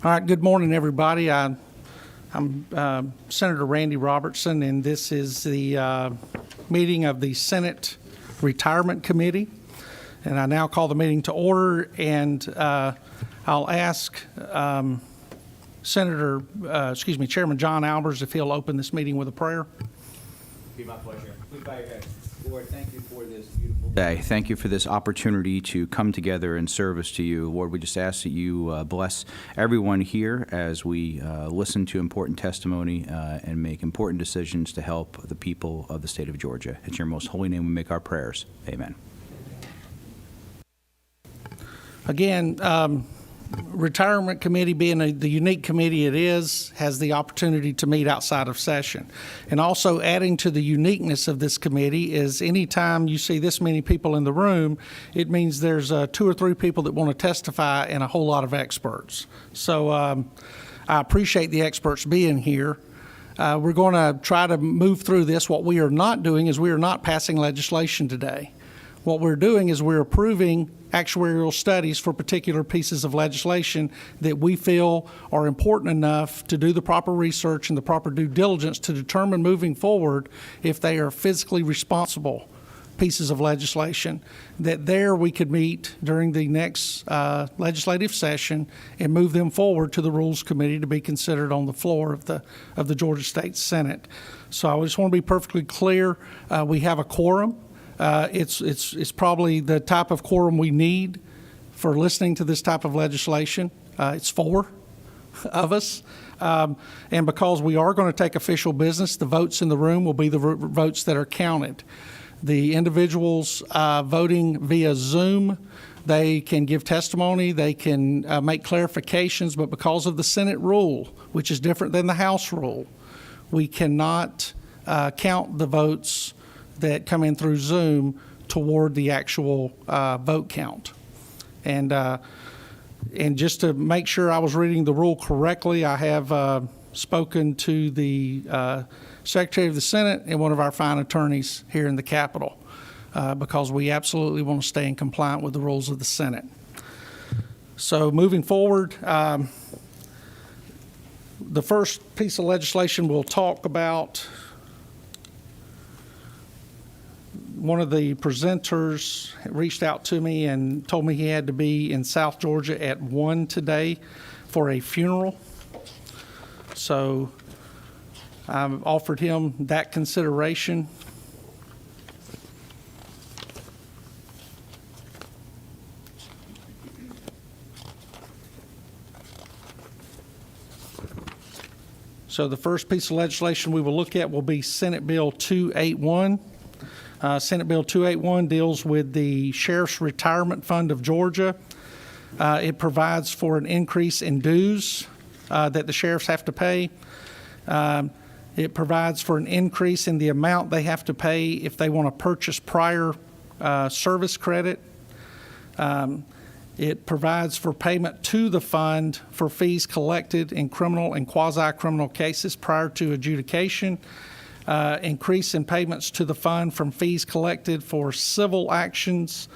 All right, good morning, everybody. I'm Senator Randy Robertson, and this is the meeting of the Senate Retirement Committee. And I now call the meeting to order, and I'll ask Chairman John Albers if he'll open this meeting with a prayer. Be my pleasure. Please bow your head. Lord, thank you for this beautiful day. Thank you for this opportunity to come together in service to you. Lord, we just ask that you bless everyone here as we listen to important testimony and make important decisions to help the people of the state of Georgia. In your most holy name we make our prayers. Amen. Again, Retirement Committee, being the unique committee it is, has the opportunity to meet outside of session. And also adding to the uniqueness of this committee is anytime you see this many people in the room, it means there's 2 or 3 people that want to testify and a whole lot of experts. So I appreciate the experts being here. We're going to try to move through this. What we are not doing is we are not passing legislation today. What we're doing is we're approving actuarial studies for particular pieces of legislation that we feel are important enough to do the proper research and the proper due diligence to determine moving forward if they are physically responsible pieces of legislation, that there we could meet during the next legislative session and move them forward to the Rules Committee to be considered on the floor of the Georgia State Senate. So I just want to be perfectly clear. We have a quorum. It's probably the type of quorum we need for listening to this type of legislation. It's 4 of us. And because we are going to take official business, the votes in the room will be the votes that are counted. The individuals voting via Zoom, they can give testimony, they can make clarifications, but because of the Senate rule, which is different than the House rule, we cannot count the votes that come in through Zoom toward the actual vote count. And just to make sure I was reading the rule correctly, I have spoken to the Secretary of the Senate and one of our fine attorneys here in the Capitol because we absolutely want to stay in compliance with the rules of the Senate. So moving forward, the first piece of legislation we'll talk about, one of the presenters reached out to me and told me he had to be in South Georgia at 1 today for a funeral. So I've offered him that consideration. So the first piece of legislation we will look at will be Senate Bill 281. Senate Bill 281 deals with the Sheriff's Retirement Fund of Georgia. It provides for an increase in dues that the sheriffs have to pay. It provides for an increase in the amount they have to pay if they want to purchase prior service credit. It provides for payment to the fund for fees collected in criminal and quasi-criminal cases prior to adjudication. Increase in payments to the fund from fees collected for civil actions,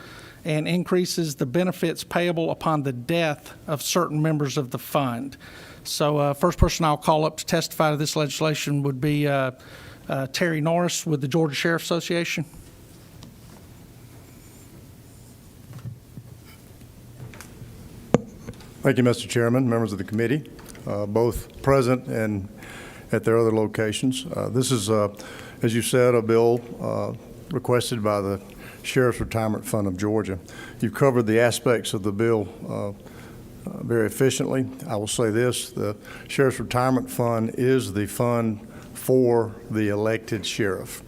and increases the benefits payable upon the death of certain members of the fund. So first person I'll call up to testify to this legislation would be Terry Norris with the Georgia Sheriff Association. Thank you, Mr. Chairman, members of the committee, both present and at their other locations. This is, as you said, a bill requested by the Sheriff's Retirement Fund of Georgia. You've covered the aspects of the bill very efficiently. I will say this, the Sheriff's Retirement Fund is the fund for the elected sheriff.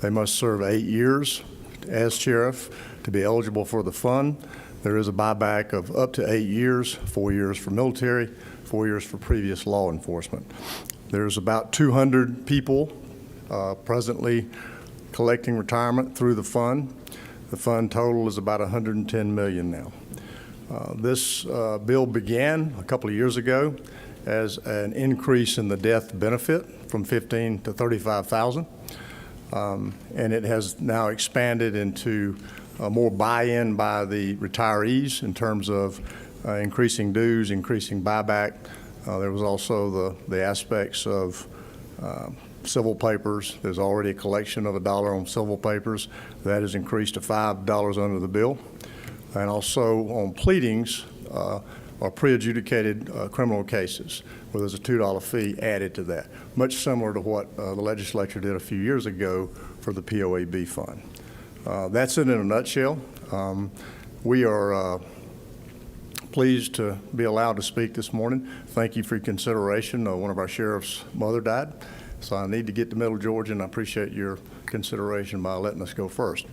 They must serve 8 years as sheriff to be eligible for the fund. There is a buyback of up to 8 years, 4 years for military, 4 years for previous law enforcement. There's about 200 people presently collecting retirement through the fund. The fund total is about $110 million now. This bill began a couple of years ago as an increase in the death benefit from $15,000 to $35,000, and it has now expanded into more buy-in by the retirees in terms of increasing dues, increasing buyback. There was also the aspects of civil papers. There's already a collection of $1 on civil papers. That has increased to $5 under the bill. And also on pleadings or pre-adjudicated criminal cases, where there's a $2 fee added to that, much similar to what the legislature did a few years ago for the POAB fund. That's it in a nutshell. We are pleased to be allowed to speak this morning. Thank you for your consideration. One of our sheriff's mother died, so I need to get to Middle Georgia, and I appreciate your consideration by letting us go first.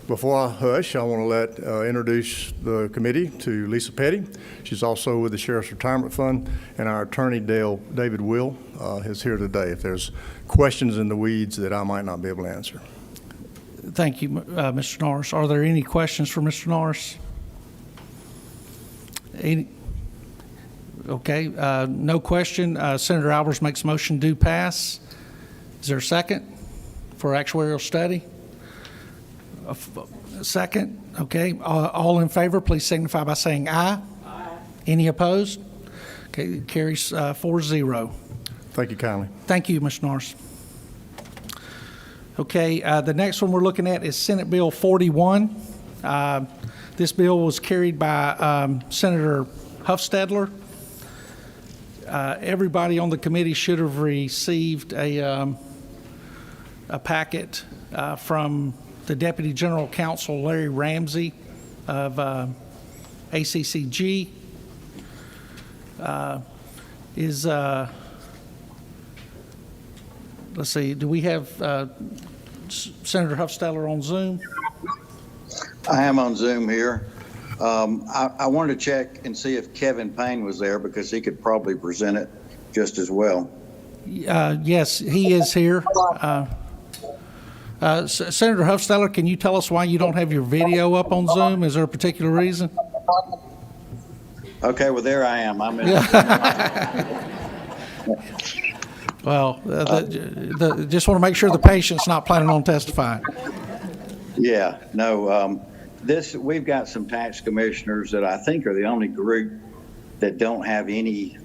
Before I hush, I want to introduce the committee to Lisa Petty. She's also with the Sheriff's Retirement Fund, and our attorney, David Will, is here today if there's questions in the weeds that I might not be able to answer. Thank you, Mr. Norris. Are there any questions for Mr. Norris? Okay, no question. Senator Albers makes a motion to pass. Is there a second for actuarial study? A second. Okay. All in favor, please signify by saying aye. Aye. Any opposed? Okay, it carries 4-0. Thank you kindly. Thank you, Mr. Norris. Okay, the next one we're looking at is Senate Bill 41. This bill was carried by Senator Huffstedler. Everybody on the committee should have received a packet from the Deputy General Counsel, Larry Ramsey of ACCG. Let's see, do we have Senator Huffstedler on Zoom? I am on Zoom here. I wanted to check and see if Kevin Payne was there because he could probably present it just as well. Yes, he is here. Senator Huffstedler, can you tell us why you don't have your video up on Zoom? Is there a particular reason? Okay, well, there I am. I'm in. Well, just want to make sure the patient's not planning on testifying. Yeah, no. We've got some tax commissioners that I think are the only group that don't have any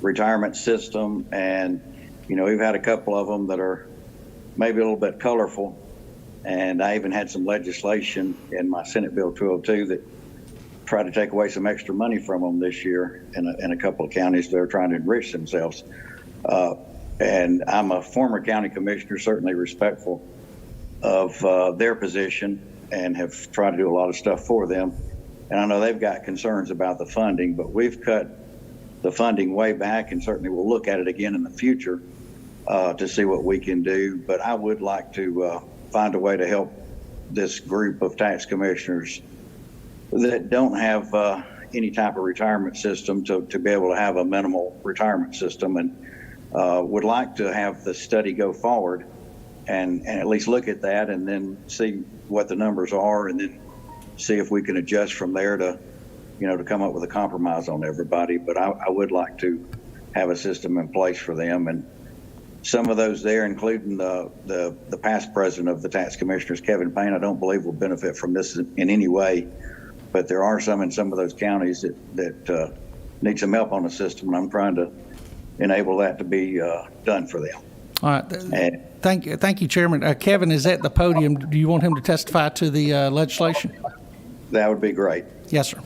retirement system, and we've had a couple of them that are maybe a little bit colorful, and I even had some legislation in my Senate Bill 202 that tried to take away some extra money from them this year in a couple of counties that are trying to enrich themselves. And I'm a former county commissioner, certainly respectful of their position, and have tried to do a lot of stuff for them. And I know they've got concerns about the funding, but we've cut the funding way back, and certainly we'll look at it again in the future to see what we can do. But I would like to find a way to help this group of tax commissioners that don't have any type of retirement system to be able to have a minimal retirement system, and would like to have the study go forward and at least look at that and then see what the numbers are, and then see if we can adjust from there to come up with a compromise on everybody. But I would like to have a system in place for them. And some of those there, including the past president of the tax commissioners, Kevin Payne, I don't believe will benefit from this in any way. But there are some in some of those counties that need some help on the system, and I'm trying to enable that to be done for them. All right. Thank you, Chairman. Kevin is at the podium. Do you want him to testify to the legislation? That would be great. Yes, sir.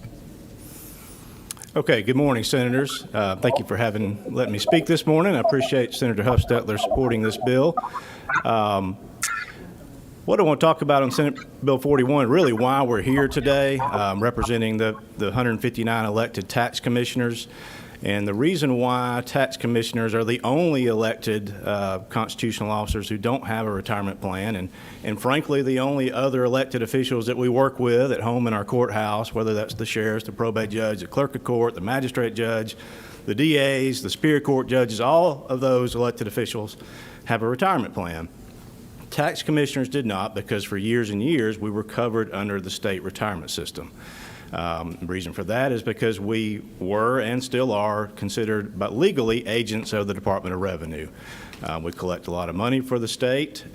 Okay, good morning, Senators. Thank you for letting me speak this morning. I appreciate Senator Huffstedler supporting this bill. What I want to talk about on Senate Bill 41, really why we're here today, representing the 159 elected tax commissioners, and the reason why tax commissioners are the only elected constitutional officers who don't have a retirement plan, and frankly, the only other elected officials that we work with at home in our courthouse, whether that's the sheriffs, the probate judge, the clerk of court, the magistrate judge, the DAs, the Superior Court judges, all of those elected officials have a retirement plan. Tax commissioners did not, because for years and years we were covered under the state retirement system. The reason for that is because we were and still are considered, but legally, agents of the Department of Revenue. We collect a lot of money for the state.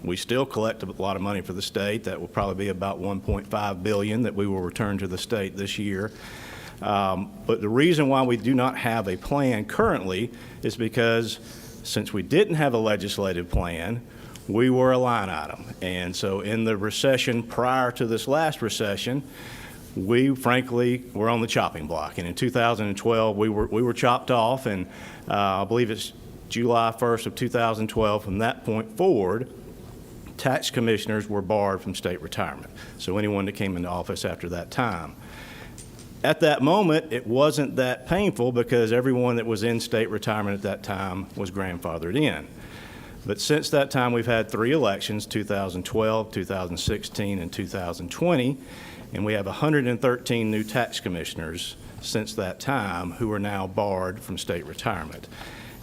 We still collect a lot of money for the state. That will probably be about $1.5 billion that we will return to the state this year. But the reason why we do not have a plan currently is because since we didn't have a legislative plan, we were a line item. And so in the recession prior to this last recession, we frankly were on the chopping block. And in 2012, we were chopped off, and I believe it's July 1st of 2012, from that point forward, tax commissioners were barred from state retirement. So anyone that came into office after that time. At that moment, it wasn't that painful because everyone that was in state retirement at that time was grandfathered in. But since that time, we've had 3 elections, 2012, 2016, and 2020, and we have 113 new tax commissioners since that time who are now barred from state retirement.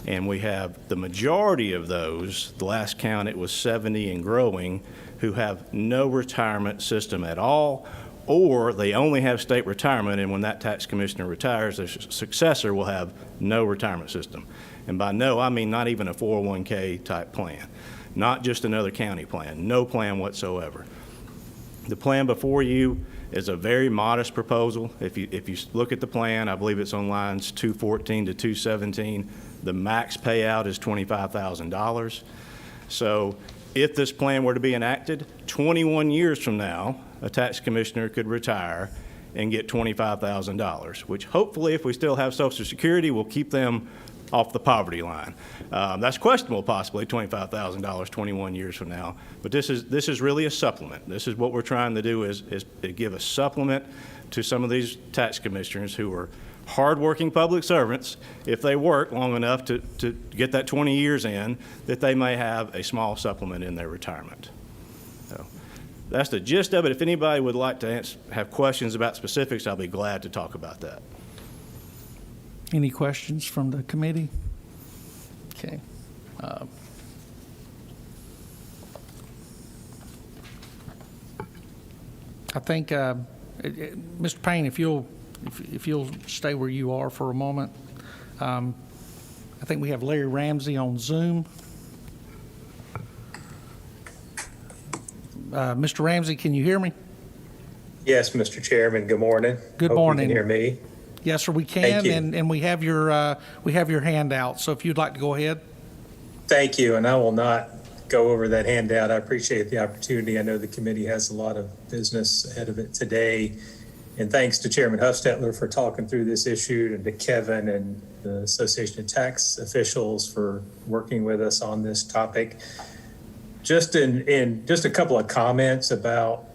And we have the majority of those, the last count it was 70 and growing, who have no retirement system at all, or they only have state retirement, and when that tax commissioner retires, their successor will have no retirement system. And by no, I mean not even a 401k type plan, not just another county plan, no plan whatsoever. The plan before you is a very modest proposal. If you look at the plan, I believe it's on lines 214 to 217. The max payout is $25,000. So if this plan were to be enacted, 21 years from now, a tax commissioner could retire and get $25,000, which hopefully, if we still have Social Security, will keep them off the poverty line. That's questionable, possibly $25,000 21 years from now. But this is really a supplement. This is what we're trying to do is give a supplement to some of these tax commissioners who are hardworking public servants. If they work long enough to get that 20 years in, that they may have a small supplement in their retirement. So that's the gist of it. If anybody would like to have questions about specifics, I'll be glad to talk about that. Any questions from the committee? Okay. I think, Mr. Payne, if you'll stay where you are for a moment. I think we have Larry Ramsey on Zoom. Mr. Ramsey, can you hear me? Yes, Mr. Chairman. Good morning. Good Hope morning. you can hear me. Yes, sir, we Thank can, you. and we have your hand out. So if you'd like to go ahead. Thank you, and I will not go over that handout. I appreciate the opportunity. I know the committee has a lot of business ahead of it today. And thanks to Chairman Huffstetler for talking through this issue, and to Kevin and the Association of Tax Officials for working with us on this topic. Just just a couple of comments about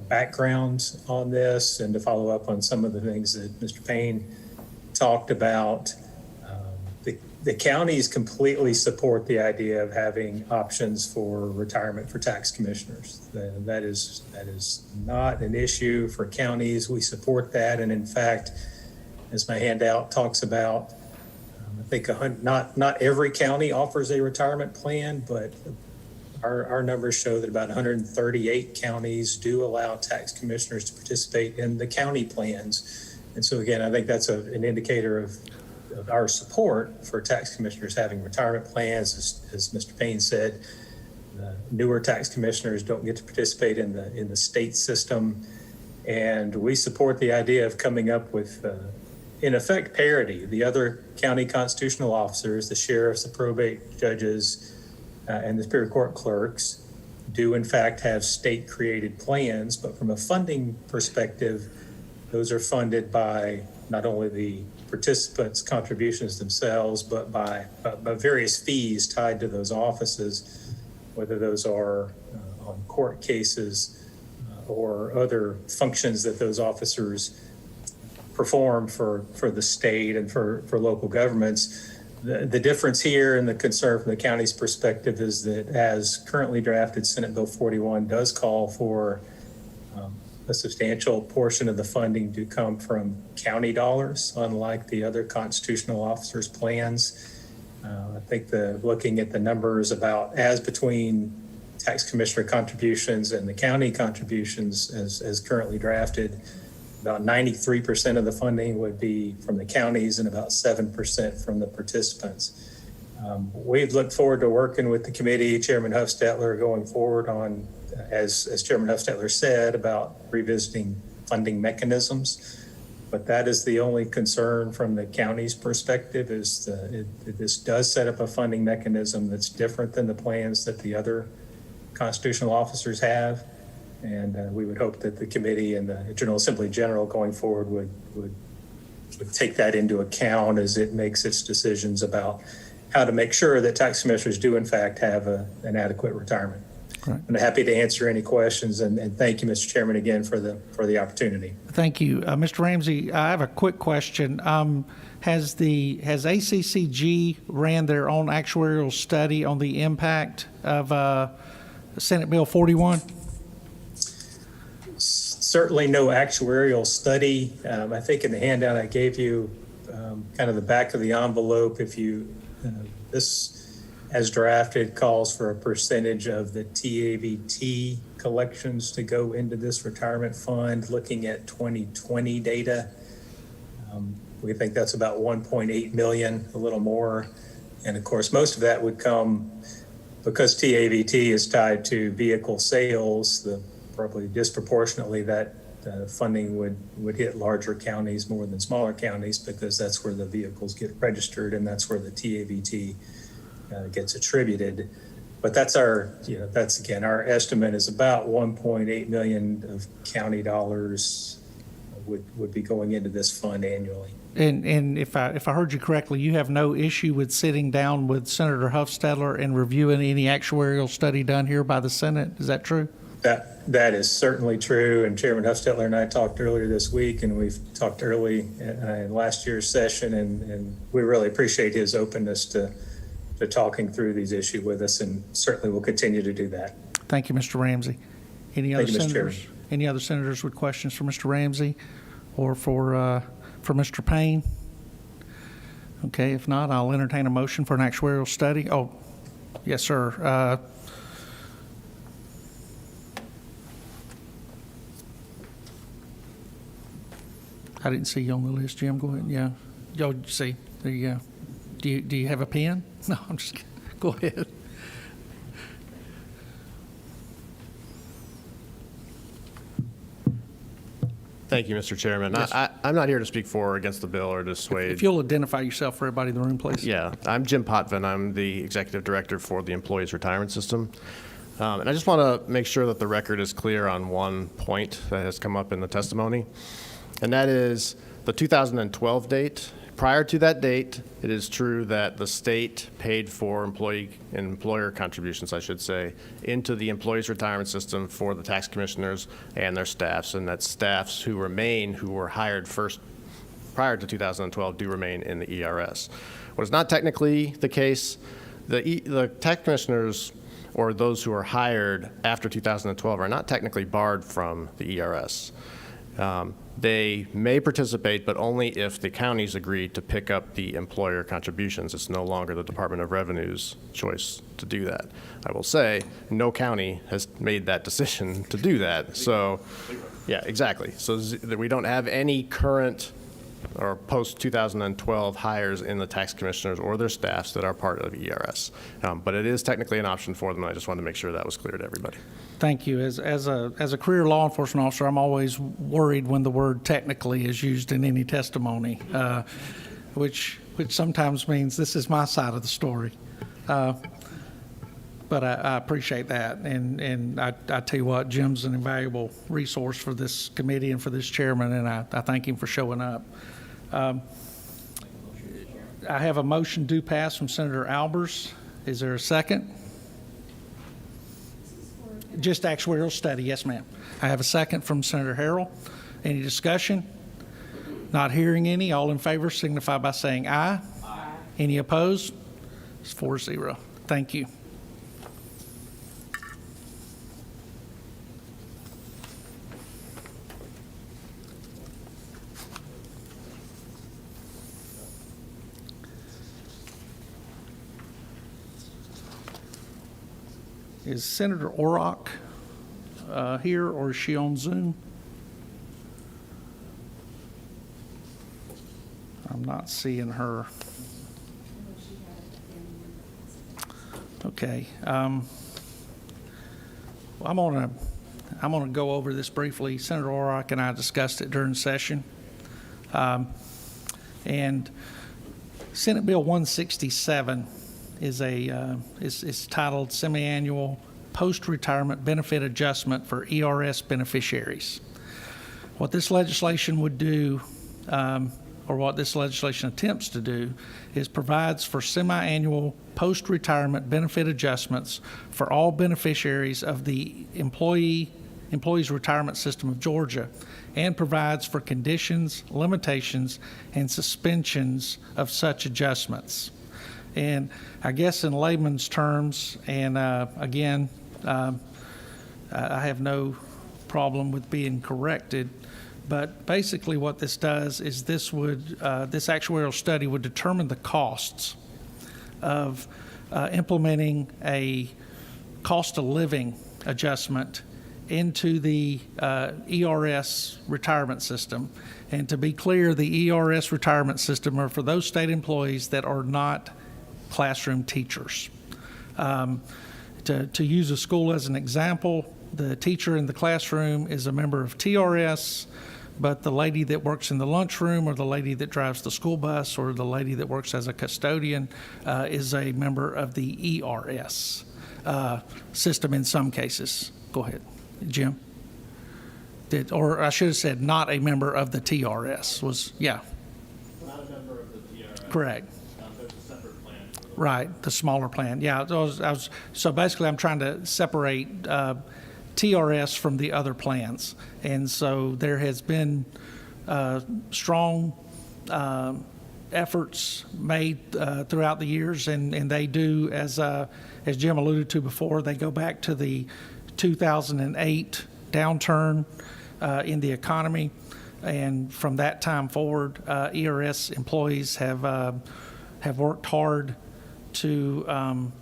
background on this, and to follow up on some of the things that Mr. Payne talked about. The counties completely support the idea of having options for retirement for tax commissioners. That is not an issue for counties. We support that, and in fact, as my handout talks about, I think not every county offers a retirement plan, but our numbers show that about 138 counties do allow tax commissioners to participate in the county plans. And so again, I think that's an indicator of our support for tax commissioners having retirement plans. As Mr. Payne said, newer tax commissioners don't get to participate in the state system. And we support the idea of coming up with, in effect, parity. The other county constitutional officers, the sheriffs, the probate judges, and the Superior Court clerks do in fact have state-created plans, but from a funding perspective, those are funded by not only the participants' contributions themselves, but by various fees tied to those offices, whether those are on court cases or other functions that those officers perform for the state and for local governments. The difference here and the concern from the county's perspective is that, as currently drafted, Senate Bill 41 does call for a substantial portion of the funding to come from county dollars, unlike the other constitutional officers' plans. I think looking at the numbers about as between tax commissioner contributions and the county contributions as currently drafted, about 93% of the funding would be from the counties and about 7% from the participants. We've looked forward to working with the committee, Chairman Hufstetler, going forward on, as Chairman Hufstetler said, about revisiting funding mechanisms. But that is the only concern from the county's perspective is this does set up a funding mechanism that's different than the plans that the other constitutional officers have. And we would hope that the committee and the General Assembly General going forward would take that into account as it makes its decisions about how to make sure that tax commissioners do in fact have an adequate retirement. Right. I'm happy to answer any questions, and thank you, Mr. Chairman, again for the opportunity. Thank you. Mr. Ramsey, I have a quick question. Has ACCG ran their own actuarial study on the impact of Senate Bill 41? Certainly no actuarial study. I think in the handout I gave you, kind of the back of the envelope, if you, this as drafted calls for a percentage of the TAVT collections to go into this retirement fund, looking at 2020 data. We think that's about 1.8 million, a little more. And of course, most of that would come because TAVT is tied to vehicle sales, probably disproportionately that funding would hit larger counties more than smaller counties because that's where the vehicles get registered and that's where the TAVT gets attributed. But that's that's again, our estimate is about 1.8 million of county dollars would be going into this fund annually. And if I heard you correctly, you have no issue with sitting down with Senator Hufstetler and reviewing any actuarial study done here by the Senate. Is that true? That is certainly true. And Chairman Hufstetler and I talked earlier this week, and we've talked early in last year's session, and we really appreciate his openness to talking through these issues with us, and certainly will continue to do that. Thank you, Mr. Ramsey. Any other Thank you, Mr. senators? Chairman. Any other senators with questions for Mr. Ramsey or for Mr. Payne? Okay, if not, I'll entertain a motion for an actuarial study. Oh, yes, sir. I didn't see you on the list, Jim. Go ahead. Yeah. Yo, see, there you go. Do you have a pen? No, I'm just kidding. Go ahead. Thank you, Mr. Chairman. Yes. I'm not here to speak for or against the bill or dissuade. If you'll identify yourself for everybody in the room, please. Yeah, I'm Jim Potvin. I'm the Executive Director for the Employees Retirement System. And I just want to make sure that the record is clear on one point that has come up in the testimony, and that is the 2012 date. Prior to that date, it is true that the state paid for employee and employer contributions, I should say, into the employees' retirement system for the tax commissioners and their staffs, and that staffs who were hired first prior to 2012 do remain in the ERS. What is not technically the case, the tax commissioners or those who are hired after 2012 are not technically barred from the ERS. They may participate, but only if the counties agree to pick up the employer contributions. It's no longer the Department of Revenue's choice to do that. I will say, no county has made that decision to do that. So, yeah, exactly. So we don't have any current or post-2012 hires in the tax commissioners or their staffs that are part of ERS. But it is technically an option for them, and I just wanted to make sure that was clear to everybody. Thank you. As a career law enforcement officer, I'm always worried when the word technically is used in any testimony, which sometimes means this is my side of the story. But I appreciate that, and I tell you what, Jim's an invaluable resource for this committee and for this chairman, and I thank him for showing up. I have a motion due pass from Senator Albers. Is there a second? Just actuarial study, yes, ma'am. I have a second from Senator Harrell. Any discussion? Not hearing any. All in favor signify by saying aye. Aye. Any opposed? It's 4-0. Thank you. Is Senator Orrock here, or is she on Zoom? I'm not seeing her. Okay. Well, I'm gonna go over this briefly. Senator Orrock and I discussed it during session. And Senate Bill 167 is titled Semi-Annual Post-Retirement Benefit Adjustment for ERS Beneficiaries. What this legislation would do, or what this legislation attempts to do, is provides for semi-annual post-retirement benefit adjustments for all beneficiaries of the Employees Retirement System of Georgia, and provides for conditions, limitations, and suspensions of such adjustments. And I guess in layman's terms, and again, I have no problem with being corrected, but basically what this does is this actuarial study would determine the costs of implementing a cost of living adjustment into the ERS retirement system. And to be clear, the ERS retirement system are for those state employees that are not classroom teachers. To use a school as an example, the teacher in the classroom is a member of TRS, but the lady that works in the lunchroom, or the lady that drives the school bus, or the lady that works as a custodian is a member of the ERS system in some cases. Go ahead, Jim. Or I should have said not a member of the TRS. Yeah. Not a member of the TRS. Correct. There's a separate plan. Right, the smaller plan. Yeah, so basically I'm trying to separate TRS from the other plans. And so there has been strong efforts made throughout the years, and they do, as Jim alluded to before, they go back to the 2008 downturn in the economy. And from that time forward, ERS employees have worked hard to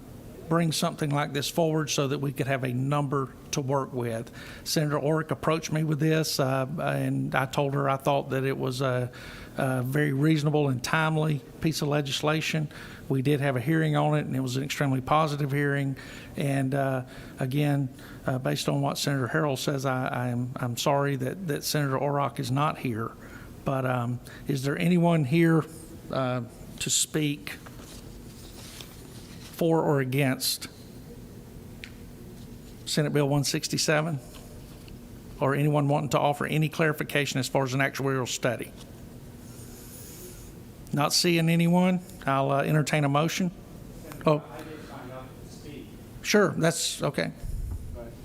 bring something like this forward so that we could have a number to work with. Senator Orrick approached me with this, and I told her I thought that it was a very reasonable and timely piece of legislation. We did have a hearing on it, and it was an extremely positive hearing. And again, based on what Senator Harrell says, I'm sorry that Senator Orrock is not here. But is there anyone here to speak for or against Senate Bill 167? Or anyone wanting to offer any clarification as far as an actuarial study? Not seeing anyone, I'll entertain a motion. Oh, I did sign up to speak. sure, that's okay.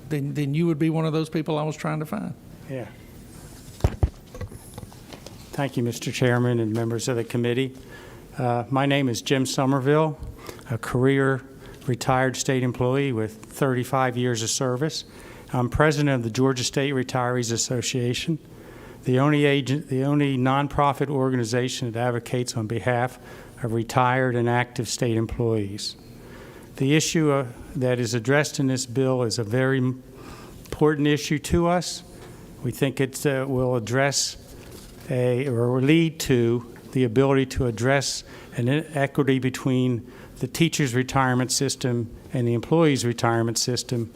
Then you would be one of those people I was trying to find. Yeah. Thank you, Mr. Chairman and members of the committee. My name is Jim Somerville, a career retired state employee with 35 years of service. I'm president of the Georgia State Retirees Association, the only nonprofit organization that advocates on behalf of retired and active state employees. The issue that is addressed in this bill is a very important issue to us. We think it will address or lead to the ability to address an inequity between the teacher's retirement system and the employee's retirement system,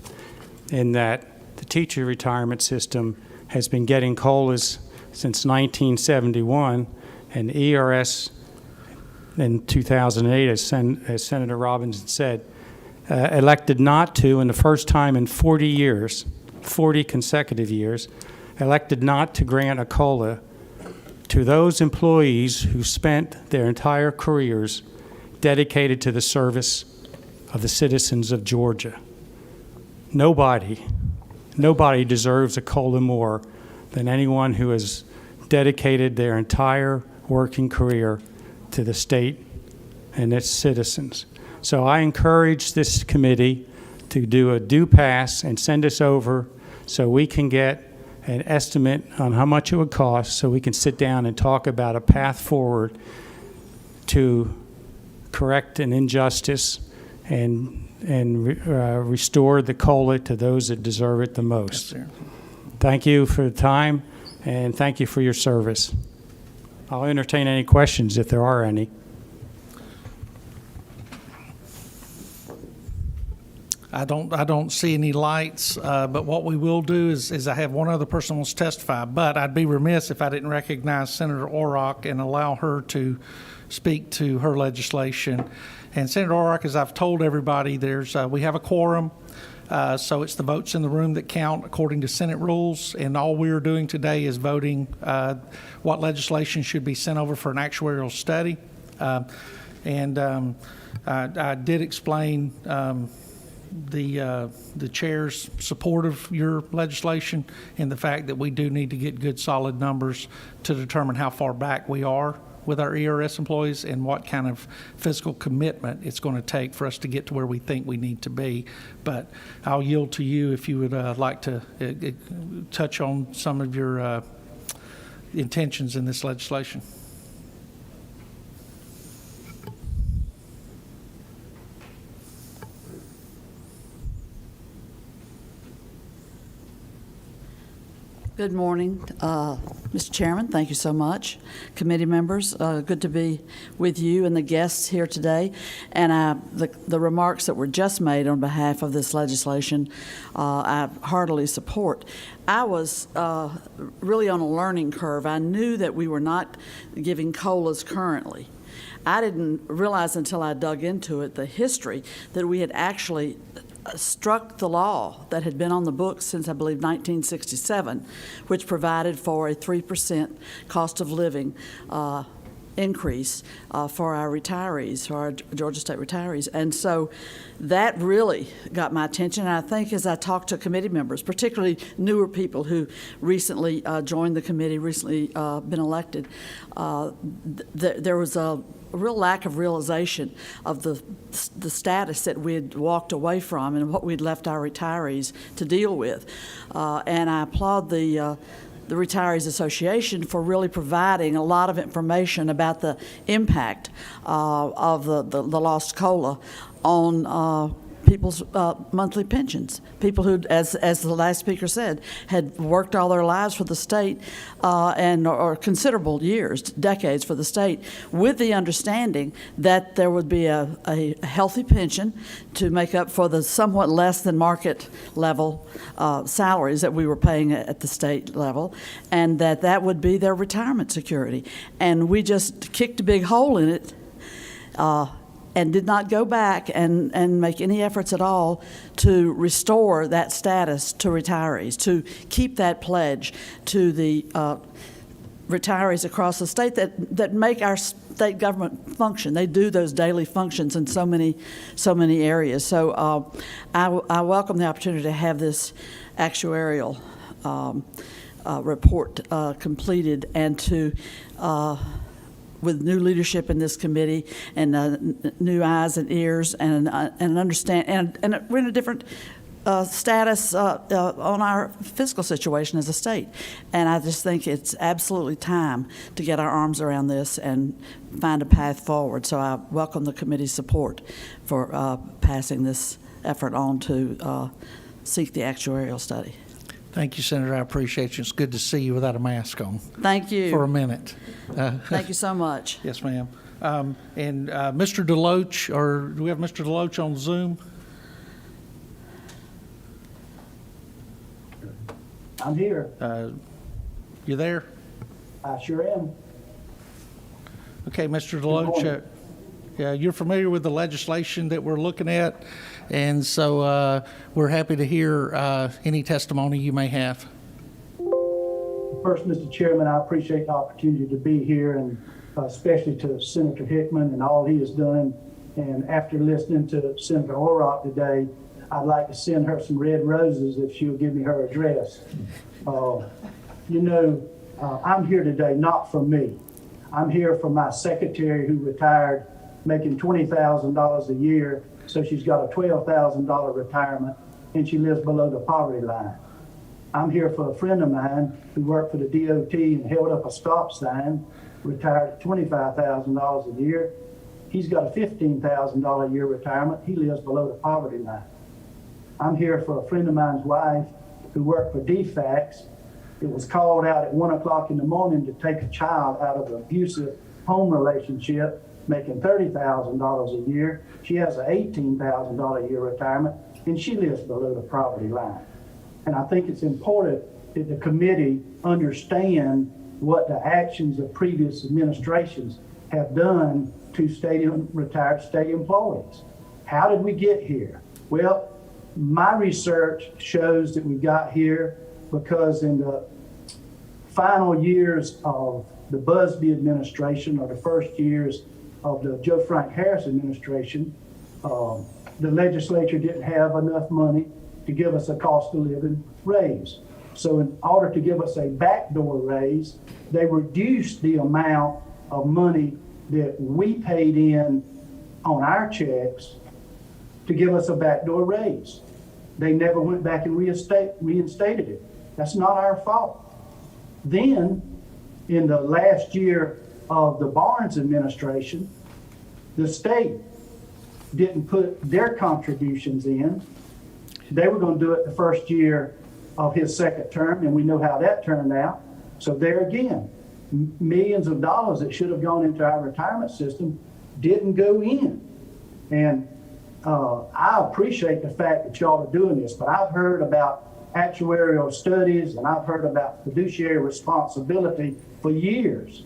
in that the teacher retirement system has been getting COLAs since 1971, and ERS in 2008, as Senator Robinson said, elected not to, in the first time in 40 years, 40 consecutive years, elected not to grant a COLA to those employees who spent their entire careers dedicated to the service of the citizens of Georgia. Nobody deserves a COLA more than anyone who has dedicated their entire working career to the state and its citizens. So I encourage this committee to do a due pass and send us over so we can get an estimate on how much it would cost, so we can sit down and talk about a path forward to correct an injustice and restore the COLA to those that deserve it the most. Yes, sir. Thank you for the time, and thank you for your service. I'll entertain any questions if there are any. I don't see any lights, but what we will do is I have one other person who wants to testify, but I'd be remiss if I didn't recognize Senator Orrock and allow her to speak to her legislation. And Senator Orrock, as I've told everybody, we have a quorum, so it's the votes in the room that count according to Senate rules, and all we're doing today is voting what legislation should be sent over for an actuarial study. I did explain the chair's support of your legislation and the fact that we do need to get good solid numbers to determine how far back we are with our ERS employees and what kind of fiscal commitment it's going to take for us to get to where we think we need to be. But I'll yield to you if you would like to touch on some of your intentions in this legislation. Good morning, Mr. Chairman. Thank you so much. Committee members, good to be with you and the guests here today. And the remarks that were just made on behalf of this legislation, I heartily support. I was really on a learning curve. I knew that we were not giving COLAs currently. I didn't realize until I dug into it the history that we had actually struck the law that had been on the books since, I believe, 1967, which provided for a 3% cost of living increase for our retirees, for our Georgia State retirees. And so that really got my attention. And I think as I talked to committee members, particularly newer people who recently joined the committee, recently been elected, there was a real lack of realization of the status that we had walked away from and what we'd left our retirees to deal with. And I applaud the Retirees Association for really providing a lot of information about the impact of the lost COLA on people's monthly pensions. People who, as the last speaker said, had worked all their lives for the state or considerable years, decades for the state, with the understanding that there would be a healthy pension to make up for the somewhat less than market level salaries that we were paying at the state level, and that would be their retirement security. And we just kicked a big hole in it and did not go back and make any efforts at all to restore that status to retirees, to keep that pledge to the retirees across the state that make our state government function. They do those daily functions in so many areas. So I welcome the opportunity to have this actuarial report completed and to with new leadership in this committee and new eyes and ears and understand and we're in a different status on our fiscal situation as a state, and I just think it's absolutely time to get our arms around this and find a path forward. So I welcome the committee's support for passing this effort on to seek the actuarial study. Thank you, Senator. I appreciate you. It's good to see you without a mask on. Thank you. For a minute. Thank you so much. Yes, ma'am. And Mr. Deloach, or do we have Mr. Deloach on Zoom? I'm here. You there? I sure am. Okay, Mr. Deloach, you're familiar with the legislation that we're looking at, and so we're happy to hear any testimony you may have. First, Mr. Chairman, I appreciate the opportunity to be here, and especially to Senator Hickman and all he has done. And after listening to Senator Orrock today, I'd like to send her some red roses if she'll give me her address. I'm here today not for me. I'm here for my secretary who retired making $20,000 a year, so she's got a $12,000 retirement, and she lives below the poverty line. I'm here for a friend of mine who worked for the DOT and held up a stop sign, retired at $25,000 a year. He's got a $15,000 a year retirement. He lives below the poverty line. I'm here for a friend of mine's wife who worked for DFAX, that was called out at 1 o'clock in the morning to take a child out of an abusive home relationship, making $30,000 a year. She has an $18,000 a year retirement, and she lives below the poverty line. And I think it's important that the committee understand what the actions of previous administrations have done to retired state employees. How did we get here? Well, my research shows that we got here because in the final years of the Busby administration, or the first years of the Joe Frank Harris administration, the legislature didn't have enough money to give us a cost of living raise. So in order to give us a backdoor raise, they reduced the amount of money that we paid in on our checks to give us a backdoor raise. They never went back and reinstated it. That's not our fault. Then, in the last year of the Barnes administration, the state didn't put their contributions in. They were going to do it the first year of his second term, and we know how that turned out. So there again, millions of dollars that should have gone into our retirement system didn't go in. And I appreciate the fact that y'all are doing this, but I've heard about actuarial studies and I've heard about fiduciary responsibility for years.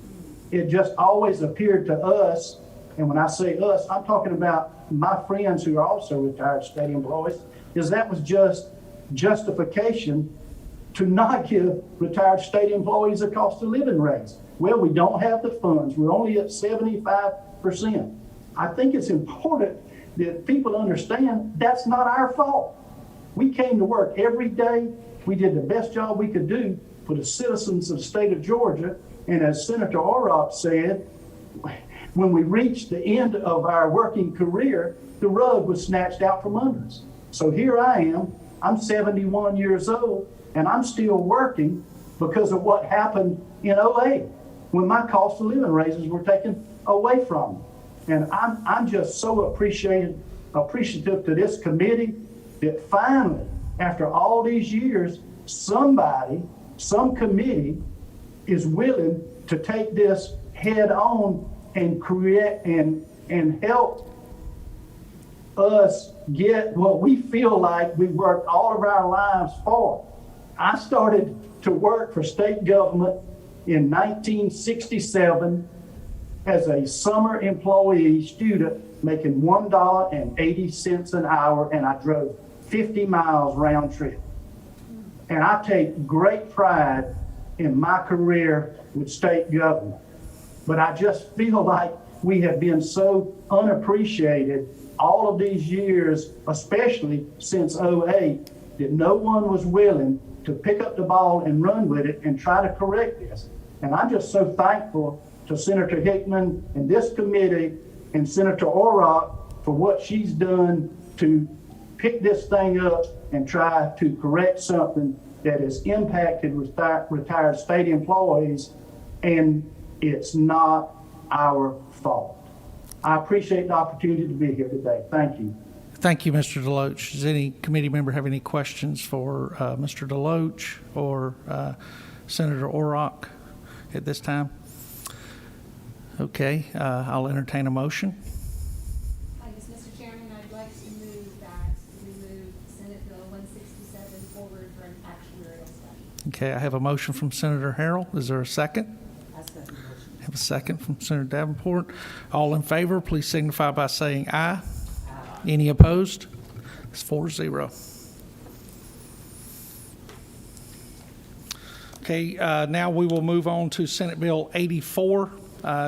It just always appeared to us, and when I say us, I'm talking about my friends who are also retired state employees, is that was just justification to not give retired state employees a cost of living raise. Well, we don't have the funds. We're only at 75%. I think it's important that people understand that's not our fault. We came to work every day. We did the best job we could do for the citizens of the state of Georgia. And as Senator Orrock said, when we reached the end of our working career, the rug was snatched out from under us. So here I am, I'm 71 years old, and I'm still working because of what happened in 2008 when my cost of living raises were taken away from me. And I'm just so appreciative to this committee that finally, after all these years, some committee is willing to take this head on and create and help us get what we feel like we worked all of our lives for. I started to work for state government in 1967 as a summer employee student making $1.80 an hour, and I drove 50 miles round trip. And I take great pride in my career with state government. But I just feel like we have been so unappreciated all of these years, especially since 2008, that no one was willing to pick up the ball and run with it and try to correct this. And I'm just so thankful to Senator Hickman and this committee and Senator Orrock for what she's done to pick this thing up and try to correct something that has impacted retired state employees, and it's not our fault. I appreciate the opportunity to be here today. Thank you. Thank you, Mr. Deloach. Does any committee member have any questions for Mr. Deloach or Senator Orrock at this time? Okay, I'll entertain a motion. Yes, Mr. Chairman, I'd like to move that we move Senate Bill 167 forward for an actuarial study. Okay, I have a motion from Senator Harrell. Is there a second? I second the motion. I have a second from Senator Davenport. All in favor, please signify by saying aye. Any opposed? It's 4-0. Okay, now we will move on to Senate Bill 84.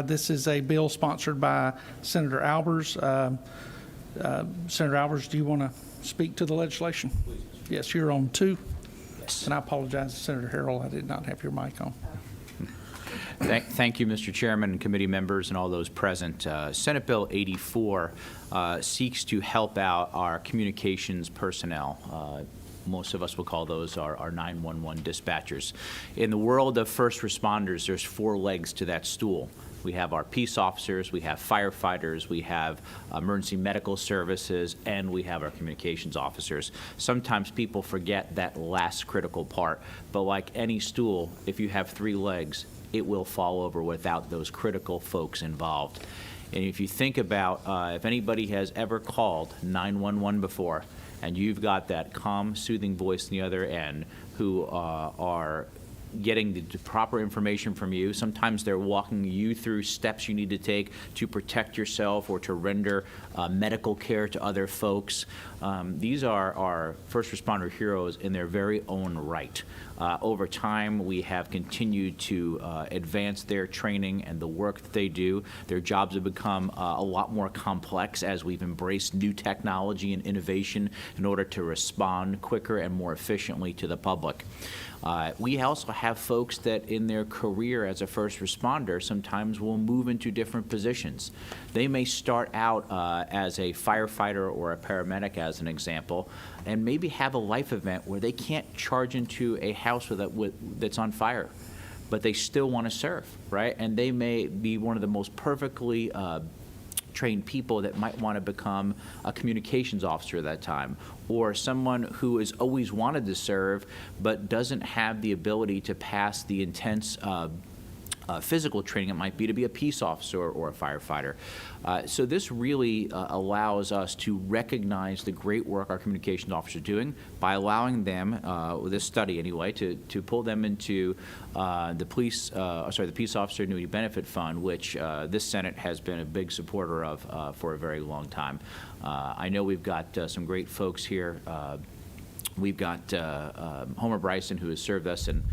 This is a bill sponsored by Senator Albers. Senator Albers, do you want to speak to the legislation? Please. Yes, you're on 2. Yes. And I apologize to Senator Harrell, I did not have your mic on. Thank you, Mr. Chairman and committee members and all those present. Senate Bill 84 seeks to help out our communications personnel. Most of us will call those our 911 dispatchers. In the world of first responders, there's 4 legs to that stool. We have our peace officers, we have firefighters, we have emergency medical services, and we have our communications officers. Sometimes people forget that last critical part, but like any stool, if you have 3 legs, it will fall over without those critical folks involved. And if you think about, if anybody has ever called 911 before, and you've got that calm, soothing voice on the other end who are getting the proper information from you. Sometimes they're walking you through steps you need to take to protect yourself or to render medical care to other folks. These are our first responder heroes in their very own right. Over time, we have continued to advance their training and the work that they do. Their jobs have become a lot more complex as we've embraced new technology and innovation in order to respond quicker and more efficiently to the public. We also have folks that in their career as a first responder sometimes will move into different positions. They may start out as a firefighter or a paramedic, as an example, and maybe have a life event where they can't charge into a house that's on fire, but they still want to serve, right? And they may be one of the most perfectly trained people that might want to become a communications officer at that time, or someone who has always wanted to serve but doesn't have the ability to pass the intense physical training it might be to be a peace officer or a firefighter. So this really allows us to recognize the great work our communications officers are doing by allowing them, with this study anyway, to pull them into the Peace Officer Annuity Benefit Fund, which this Senate has been a big supporter of for a very long time. I know we've got some great folks here. We've got Homer Bryson, who has served us in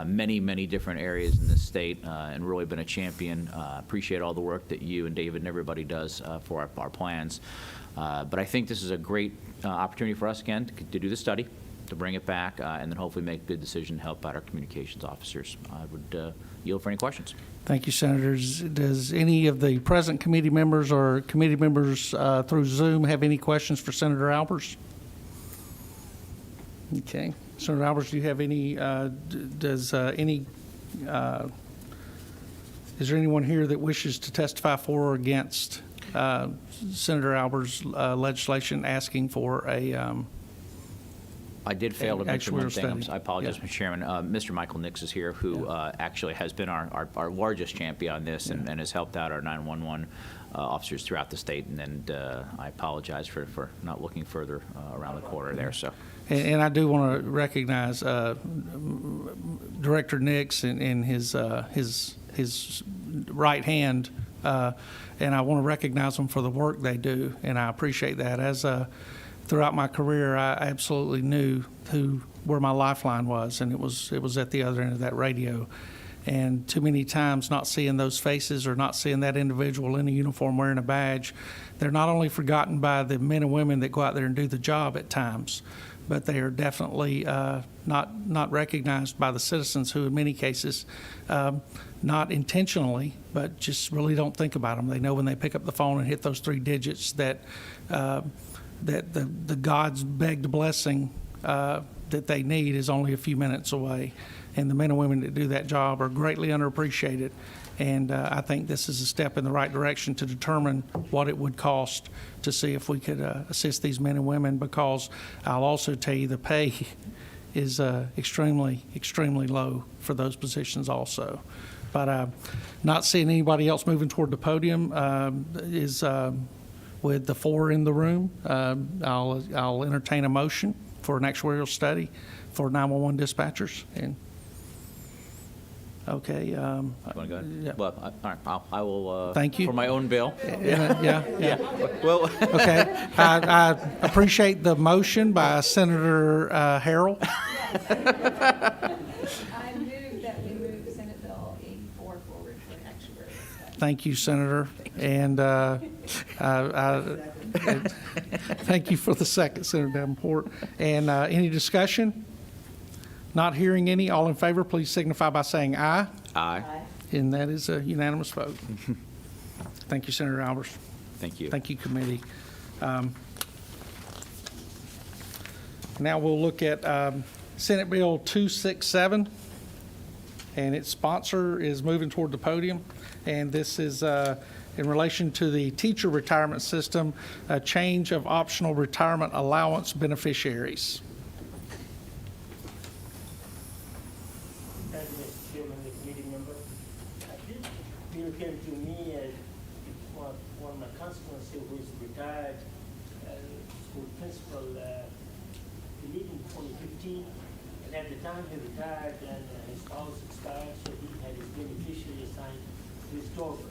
many, many different areas in this state and really been a champion. Appreciate all the work that you and David and everybody does for our plans. But I think this is a great opportunity for us, again, to do the study, to bring it back, and then hopefully make a good decision to help out our communications officers. I would yield for any questions. Thank you, Senators. Does any of the present committee members or committee members through Zoom have any questions for Senator Albers? Okay. Senator Albers, do you have any, is there anyone here that wishes to testify for or against Senator Albers' legislation asking for a I did fail to mention one thing. study. I apologize, Yeah. Mr. Chairman. Mr. Michael Nix is here, who actually has been our largest champion on this and has helped out our 911 officers throughout the state. And I apologize for not looking further around the corner there. So. And I do want to recognize Director Nix and his right hand, and I want to recognize them for the work they do, and I appreciate that. As throughout my career, I absolutely knew where my lifeline was, and it was at the other end of that radio. And too many times, not seeing those faces or not seeing that individual in a uniform wearing a badge, they're not only forgotten by the men and women that go out there and do the job at times, but they are definitely not recognized by the citizens who, in many cases, not intentionally, but just really don't think about them. They know when they pick up the phone and hit those 3 digits that the God's begged blessing that they need is only a few minutes away. And the men and women that do that job are greatly underappreciated. And I think this is a step in the right direction to determine what it would cost to see if we could assist these men and women, because I'll also tell you the pay is extremely, extremely low for those positions also. But not seeing anybody else moving toward the podium is with the 4 in the room. I'll entertain a motion for an actuarial study for 911 dispatchers. And okay. You want to go ahead? Yeah. Well, all right. I will. Thank you. For my own bill. Yeah. Well. Okay. I appreciate the motion by Senator Harrell. I move that we move Senate Bill 84 forward for an actuarial study. Thank you, Senator. And thank you for the second, Senator Davenport. And any discussion? Not hearing any. All in favor, please signify by saying aye. Aye. And that is a unanimous vote. Thank you, Senator Albers. Thank you. Thank you, committee. Now we'll look at Senate Bill 267, and its sponsor is moving toward the podium. And this is in relation to the teacher retirement system, a change of optional retirement allowance beneficiaries. Thank you, Mr. Chairman, the committee member. This bill came to me as one of my constituents who is retired school principal. He lived in 2015, and at the time he retired, and his spouse expired, so he had his beneficiary assigned to his daughter.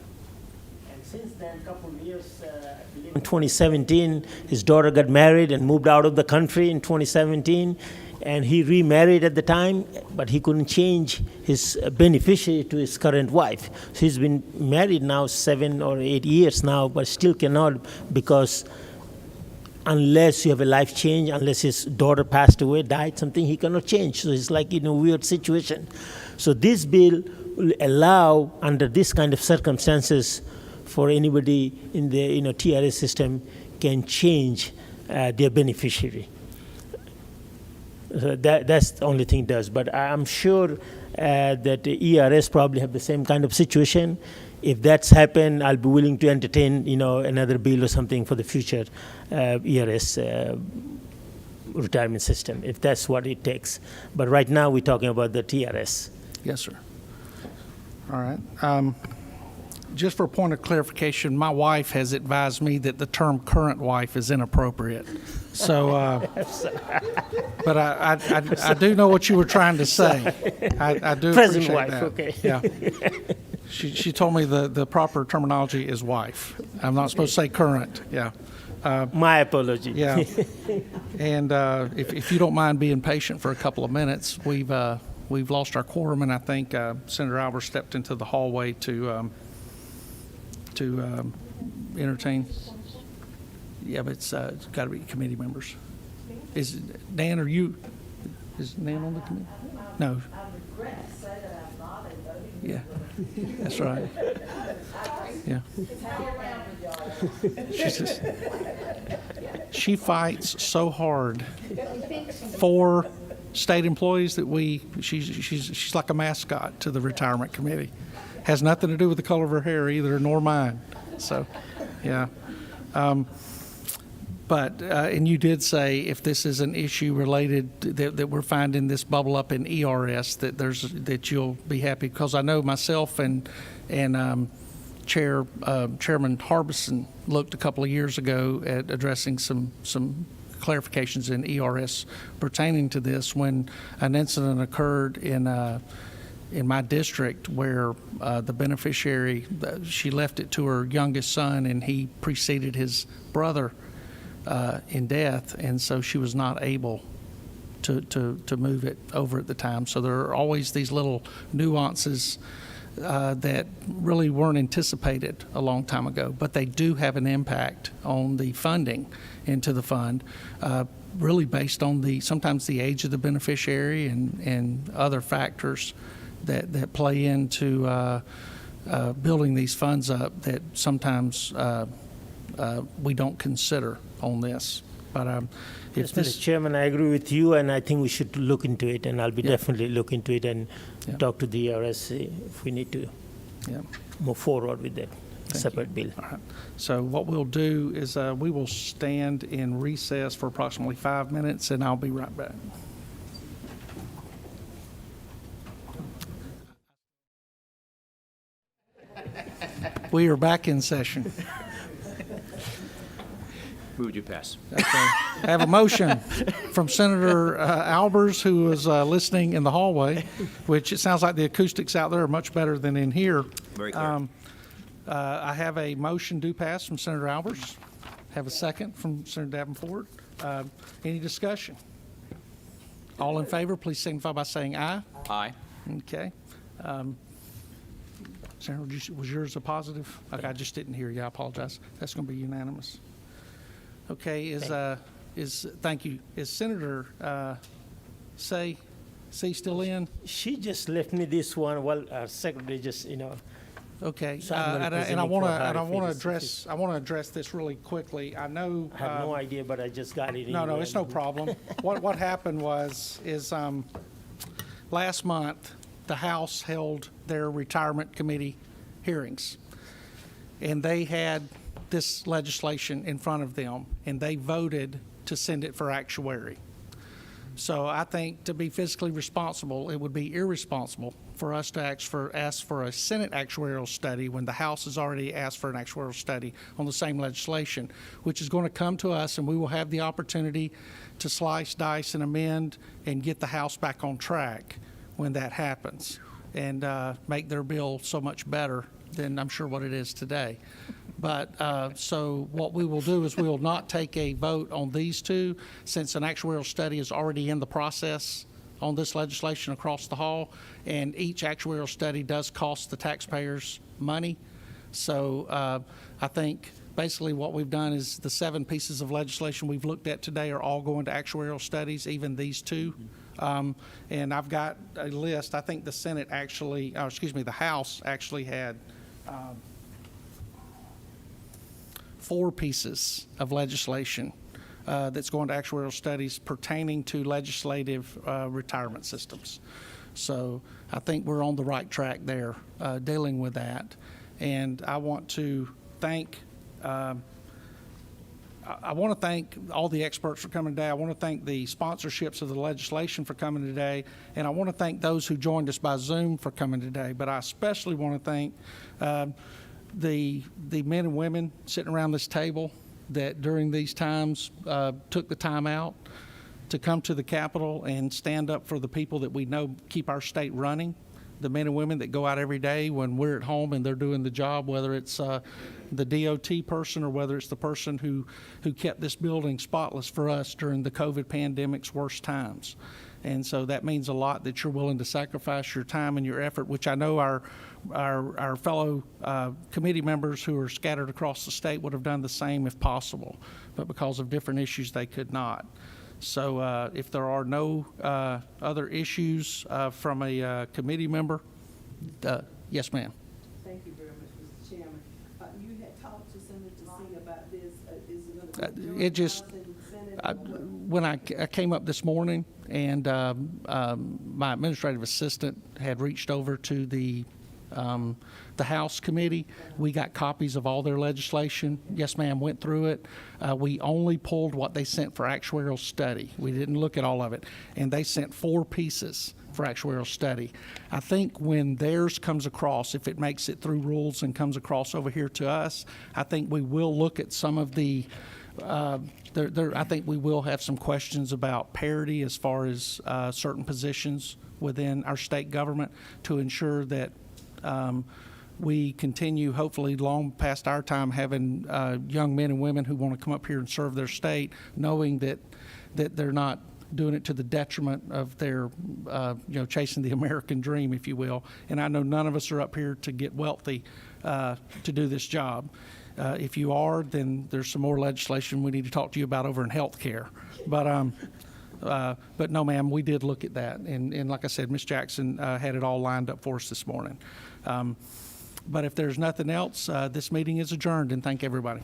And since then, a couple of years, I believe in 2017, his daughter got married and moved out of the country in 2017. And he remarried at the time, but he couldn't change his beneficiary to his current wife. So he's been married now 7 or 8 years now, but still cannot, because unless you have a life change, unless his daughter passed away, died, something, he cannot change. So it's like in a weird situation. So this bill will allow, under this kind of circumstances, for anybody in the TRS system can change their beneficiary. That's the only thing it does. But I'm sure that the ERS probably have the same kind of situation. If that's happened, I'll be willing to entertain, another bill or something for the future ERS retirement system, if that's what it takes. But right now, we're talking about the TRS. Yes, sir. All right. Just for a point of clarification, my wife has advised me that the term current wife is inappropriate. So, but I do know what you were trying to say. I do Present appreciate wife, that. okay. Yeah. She told me the proper terminology is wife. I'm not supposed to say current. Yeah. My apology. Yeah. And if you don't mind being patient for a couple of minutes, we've lost our quorum, and I think Senator Albers stepped into the hallway to entertain. Yeah, but it's got to be committee members. Is Dan, is Nan on the committee? No. I regret to say that I'm not a voting Yeah, that's right. Yeah. She fights so hard for state employees that she's like a mascot to the retirement committee. Has nothing to do with the color of her hair either, nor mine. So, yeah. But and you did say if this is an issue related that we're finding this bubble up in ERS, that you'll be happy, because I know myself and Chairman Harbison looked a couple of years ago at addressing some clarifications in ERS pertaining to this when an incident occurred in my district where the beneficiary, she left it to her youngest son, and he preceded his brother in death, and so she was not able to move it over at the time. So there are always these little nuances that really weren't anticipated a long time ago, but they do have an impact on the funding into the fund, really based on sometimes the age of the beneficiary and other factors that play into building these funds up that sometimes we don't consider on this. But if Yes, Mr. Chairman, I agree with you, and I think we should look into it, and I'll be definitely look into it and talk to the ERS if we need to move forward with that separate bill. All right. So what we'll do is we will stand in recess for approximately 5 minutes, and I'll be right back. We are back in session. Move you pass. Okay. I have a motion from Senator Albers, who was listening in the hallway, which it sounds like the acoustics out there are much better than in here. Very clear. I have a motion do pass from Senator Albers. Have a second from Senator Davenport. Any discussion? All in favor, please signify by saying aye. Aye. Okay. Senator, was yours a positive? Okay, I just didn't hear you. I apologize. That's going to be unanimous. Okay, thank you. Is Senator Say still in? She just left me this one while our secretary just, Okay, So I'm gonna and I present it want for her to if it is- address this really quickly. I know. I have no idea, but I just got it. No, anyway. it's no problem. What happened is last month the House held their retirement committee hearings. And they had this legislation in front of them, and they voted to send it for actuary. So I think to be fiscally responsible, it would be irresponsible for us to ask for a Senate actuarial study when the House has already asked for an actuarial study on the same legislation, which is going to come to us, and we will have the opportunity to slice, dice, and amend and get the House back on track when that happens, and make their bill so much better than I'm sure what it is today. But so what we will do is we will not take a vote on these two, since an actuarial study is already in the process on this legislation across the hall, and each actuarial study does cost the taxpayers money. So I think basically what we've done is the 7 pieces of legislation we've looked at today are all going to actuarial studies, even these two. And I've got a list. I think the Senate actually, the House actually had 4 pieces of legislation that's going to actuarial studies pertaining to legislative retirement systems. So I think we're on the right track there dealing with that. And I want to thank all the experts for coming today. I want to thank the sponsorships of the legislation for coming today. And I want to thank those who joined us by Zoom for coming today. But I especially want to thank the men and women sitting around this table that during these times took the time out to come to the Capitol and stand up for the people that we know keep our state running. The men and women that go out every day when we're at home and they're doing the job, whether it's the DOT person or whether it's the person who kept this building spotless for us during the COVID pandemic's worst times. And so that means a lot that you're willing to sacrifice your time and your effort, which I know our fellow committee members who are scattered across the state would have done the same if possible, but because of different issues they could not. So if there are no other issues from a committee member, yes, ma'am. Thank you very much, Mr. Chairman. You had talked to Senator Singh about this. Is it going to be It just, when I came up this morning and my administrative assistant had reached over to the House committee, we got copies of all their legislation. Yes, ma'am, went through it. We only pulled what they sent for actuarial study. We didn't look at all of it. And they sent 4 pieces for actuarial study. I think when theirs comes across, if it makes it through rules and comes across over here to us, I think we will look at some of the I think we will have some questions about parity as far as certain positions within our state government to ensure that we continue, hopefully long past our time, having young men and women who want to come up here and serve their state, knowing that they're not doing it to the detriment of their, chasing the American dream, if you will. And I know none of us are up here to get wealthy to do this job. If you are, then there's some more legislation we need to talk to you about over in health care. But no, ma'am, we did look at that. And like I said, Ms. Jackson had it all lined up for us this morning. But if there's nothing else, this meeting is adjourned, and thank everybody.